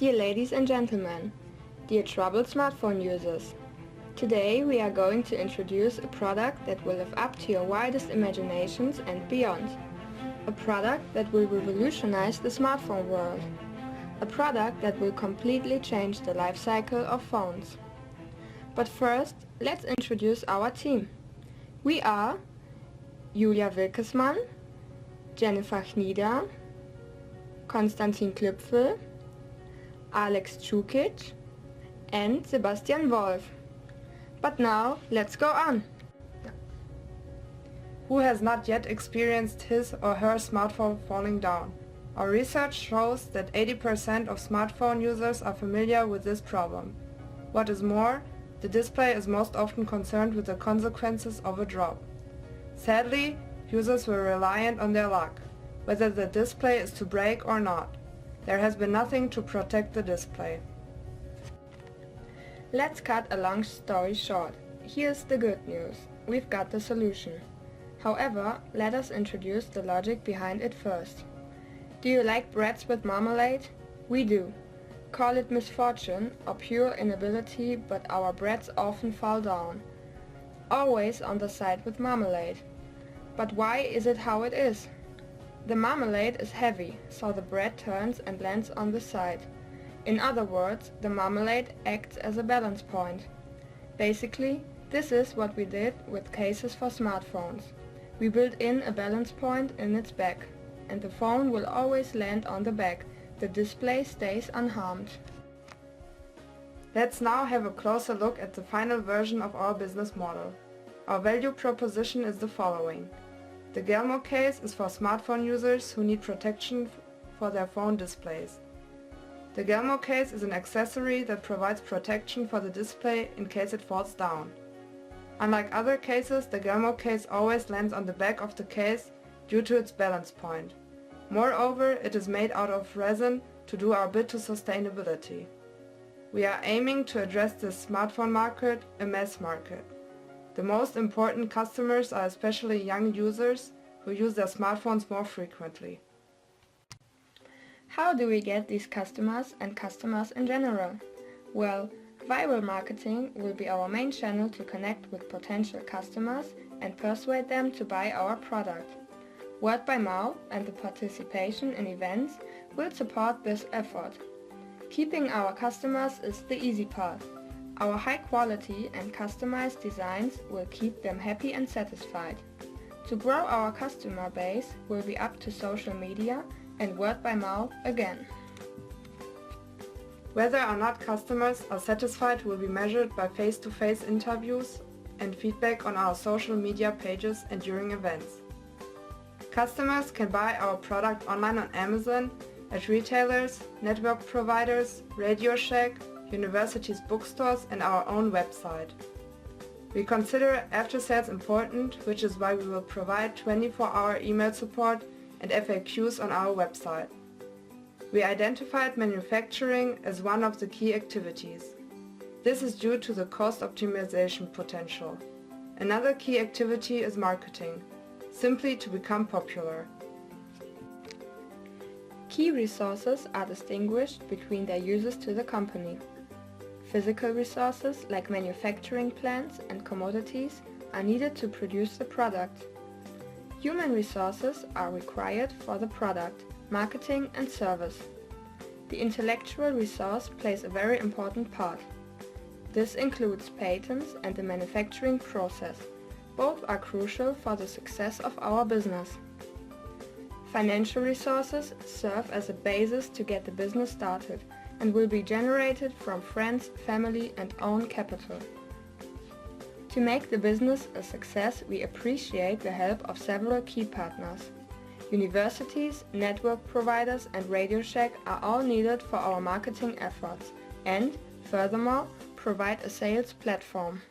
Dear ladies and gentlemen, dear troubled smartphone users, today we are going to introduce a product that will live up to your wildest imaginations and beyond. A product that will revolutionize the smartphone world. A product that will completely change the life cycle of phones. But first, let's introduce our team. We are Julia Wilkesmann, Jennifer Knieder, Konstantin Klüpfel, Alex Čukic and Sebastian Wolf. But now, let's go on. Who has not yet experienced his or her smartphone falling down? Our research shows that 80% of smartphone users are familiar with this problem. What is more, the display is most often concerned with the consequences of a drop. Sadly, users were reliant on their luck, whether the display is to break or not. There has been nothing to protect the display. Let's cut a long story short. Here's the good news. We've got the solution. However, let us introduce the logic behind it first. Do you like breads with marmalade? We do. Call it misfortune or pure inability, but our breads often fall down. Always on the side with marmalade. But why is it how it is? The marmalade is heavy, so the bread turns and lands on the side. In other words, the marmalade acts as a balance point. Basically, this is what we did with cases for smartphones. We built in a balance point in its back, and the phone will always land on the back. The display stays unharmed. Let's now have a closer look at the final version of our business model. Our value proposition is the following. The GelMo case is for smartphone users who need protection for their phone displays. The GelMo case is an accessory that provides protection for the display in case it falls down. Unlike other cases, the GelMo case always lands on the back of the case due to its balance point. Moreover, it is made out of resin to do our bit to sustainability. We are aiming to address this smartphone market, a mass market. The most important customers are especially young users who use their smartphones more frequently. How do we get these customers and customers in general? Well, viral marketing will be our main channel to connect with potential customers and persuade them to buy our product. Word by mouth and the participation in events will support this effort. Keeping our customers is the easy part. Our high quality and customized designs will keep them happy and satisfied. To grow our customer base will be up to social media and word by mouth again. Whether or not customers are satisfied will be measured by face-to-face interviews and feedback on our social media pages and during events. Customers can buy our product online on Amazon, at retailers, network providers, Radio Shack, universities' bookstores and our own website. We consider after-sales important, which is why we will provide 24-hour email support and FAQs on our website. We identified manufacturing as one of the key activities. This is due to the cost optimization potential. Another key activity is marketing, simply to become popular. Key resources are distinguished between their uses to the company. Physical resources like manufacturing plants and commodities are needed to produce the product. Human resources are required for the product, marketing and service. The intellectual resource plays a very important part. This includes patents and the manufacturing process. Both are crucial for the success of our business. Financial resources serve as a basis to get the business started and will be generated from friends, family and own capital. To make the business a success, we appreciate the help of several key partners. Universities, network providers and Radio Shack are all needed for our marketing efforts and, furthermore, provide a sales platform.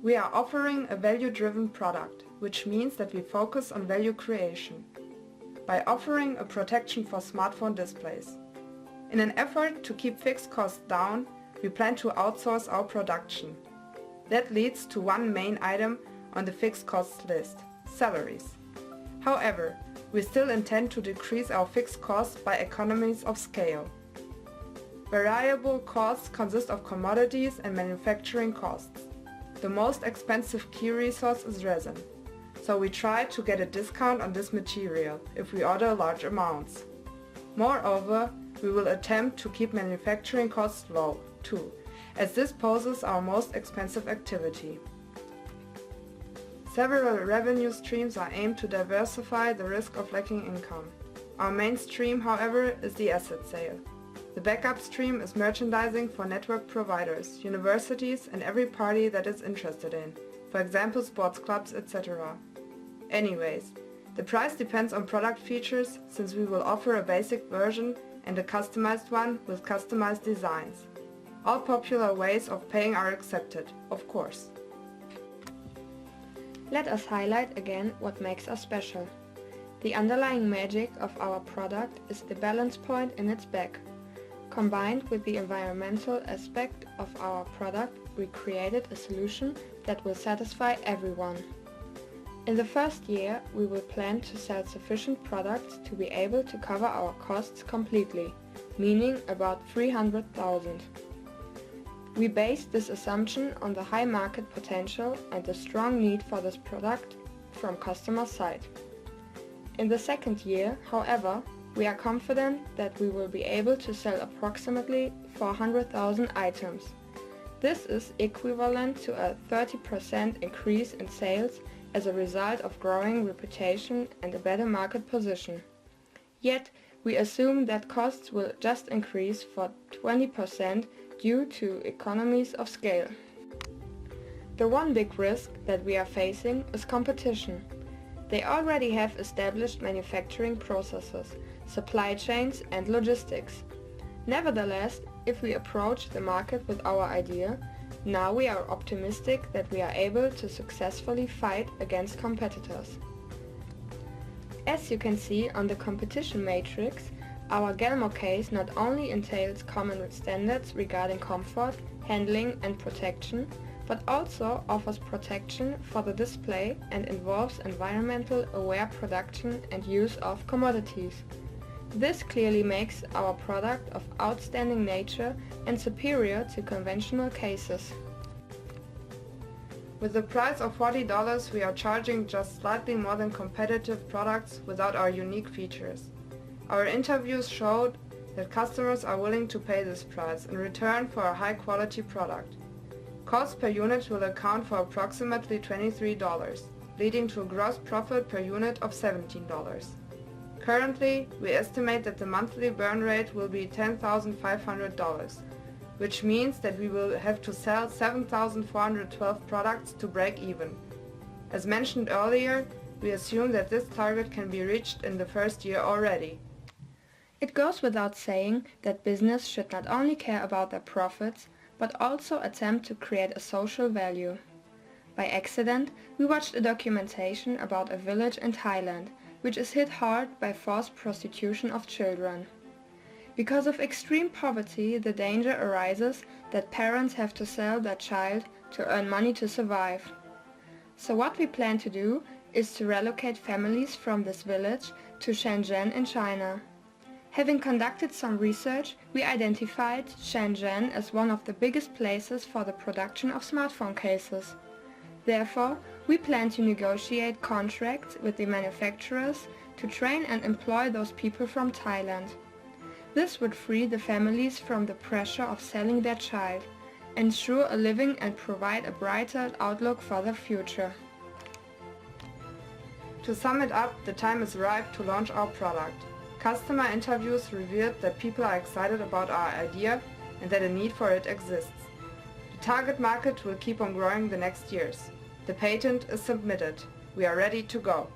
We are offering a value-driven product, which means that we focus on value creation by offering a protection for smartphone displays. In an effort to keep fixed costs down, we plan to outsource our production. That leads to one main item on the fixed costs list, salaries. However, we still intend to decrease our fixed costs by economies of scale. Variable costs consist of commodities and manufacturing costs. The most expensive key resource is resin, so we try to get a discount on this material if we order large amounts. Moreover, we will attempt to keep manufacturing costs low, too, as this poses our most expensive activity. Several revenue streams are aimed to diversify the risk of lacking income. Our main stream, however, is the asset sale. The backup stream is merchandising for network providers, universities and every party that is interested in, for example sports clubs, etc. Anyways, the price depends on product features, since we will offer a basic version and a customized one with customized designs. All popular ways of paying are accepted, of course. Let us highlight again what makes us special. The underlying magic of our product is the balance point in its back. Combined with the environmental aspect of our product, we created a solution that will satisfy everyone. In the first year, we will plan to sell sufficient products to be able to cover our costs completely, meaning about 300,000. We based this assumption on the high market potential and the strong need for this product from customer side. In the second year, however, we are confident that we will be able to sell approximately 400,000 items. This is equivalent to a 30% increase in sales as a result of growing reputation and a better market position. Yet, we assume that costs will just increase for 20% due to economies of scale. The one big risk that we are facing is competition. They already have established manufacturing processes, supply chains and logistics. Nevertheless, if we approach the market with our idea, now we are optimistic that we are able to successfully fight against competitors. As you can see on the competition matrix, our GelMo case not only entails common standards regarding comfort, handling and protection, but also offers protection for the display and involves environmental aware production and use of commodities. This clearly makes our product of outstanding nature and superior to conventional cases. With the price of $40, we are charging just slightly more than competitive products without our unique features. Our interviews showed that customers are willing to pay this price in return for a high quality product. Cost per unit will account for approximately $23, leading to a gross profit per unit of $17. Currently, we estimate that the monthly burn rate will be $10,500, which means that we will have to sell 7,412 products to break even. As mentioned earlier, we assume that this target can be reached in the first year already. It goes without saying that business should not only care about their profits, but also attempt to create a social value. By accident, we watched a documentation about a village in Thailand, which is hit hard by forced prostitution of children. Because of extreme poverty, the danger arises that parents have to sell their child to earn money to survive. So what we plan to do is to relocate families from this village to Shenzhen in China. Having conducted some research, we identified Shenzhen as one of the biggest places for the production of smartphone cases. Therefore, we plan to negotiate contracts with the manufacturers to train and employ those people from Thailand. This would free the families from the pressure of selling their child, ensure a living and provide a brighter outlook for their future. To sum it up, the time is ripe to launch our product. Customer interviews revealed that people are excited about our idea and that a need for it exists. The target market will keep on growing the next years. The patent is submitted. We are ready to go.